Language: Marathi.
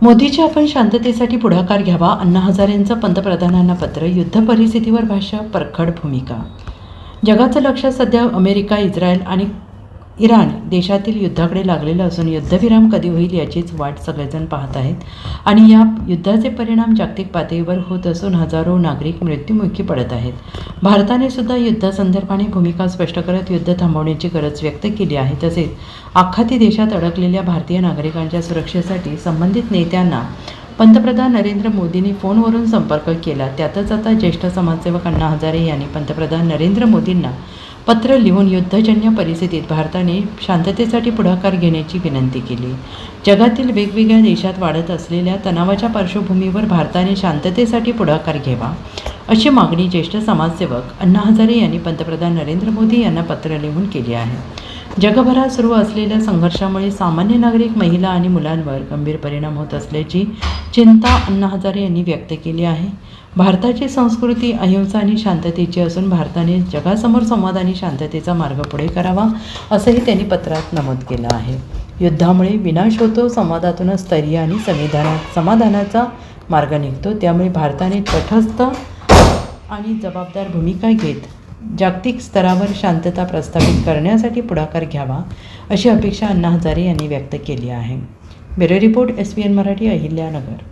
मोदीचे आपण शांततेसाठी पुढाकार घ्यावा. अण्णा हजारेंचं पंतप्रधानांना पत्र. युद्ध परिस्थितीवर भाष्य. परखड भूमिका. जगाचं लक्ष सध्या अमेरिका, इस्रायल आणि इराण देशातील युद्धाकडे लागलेलं असून युद्धविराम कधी होईल याचीच वाट सगळेजण पाहत आहेत. आणि या युद्धाचे परिणाम जागतिक पातळीवर होत असून हजारो नागरिक मृत्युमुखी पडत आहेत. भारताने सुद्धा युद्धासंदर्भाने भूमिका स्पष्ट करत युद्ध थांबवण्याची गरज व्यक्त केली आहे. तसेच आखाती देशात अडकलेल्या भारतीय नागरिकांच्या सुरक्षेसाठी संबंधित नेत्यांना पंतप्रधान नरेंद्र मोदींनी फोनवरून संपर्क केला. त्यातच आता ज्येष्ठ समाजसेवक अण्णा हजारे यांनी पंतप्रधान नरेंद्र मोदींना पत्र लिहून युद्धजन्य परिस्थितीत भारताने शांततेसाठी पुढाकार घेण्याची विनंती केली. जगातील वेगवेगळ्या देशात वाढत असलेल्या तणावाच्या पार्श्वभूमीवर भारताने शांततेसाठी पुढाकार घ्यावा अशी मागणी ज्येष्ठ समाजसेवक अण्णा हजारे यांनी पंतप्रधान नरेंद्र मोदी यांना पत्र लिहून केली आहे. जगभरात सुरू असलेल्या संघर्षामुळे सामान्य नागरिक, महिला आणि मुलांवर गंभीर परिणाम होत असल्याची चिंता अण्णा हजारे यांनी व्यक्त केली आहे. भारताची संस्कृती अहिंसा आणि शांततेची असून भारताने जगासमोर संवाद आणि शांततेचा मार्ग पुढे करावा असंही त्यांनी पत्रात नमूद केलं आहे. युद्धामुळे विनाश होतो, संवादातूनच स्थैर्य आणि समाधानाचा मार्ग निघतो. त्यामुळे भारताने तटस्थ आणि जबाबदार भूमिका घेत जागतिक स्तरावर शांतता प्रस्थापित करण्यासाठी पुढाकार घ्यावा अशी अपेक्षा अण्णा हजारे यांनी व्यक्त केली आहे. Bureau report, SBN Marathi, Ahilyanagar.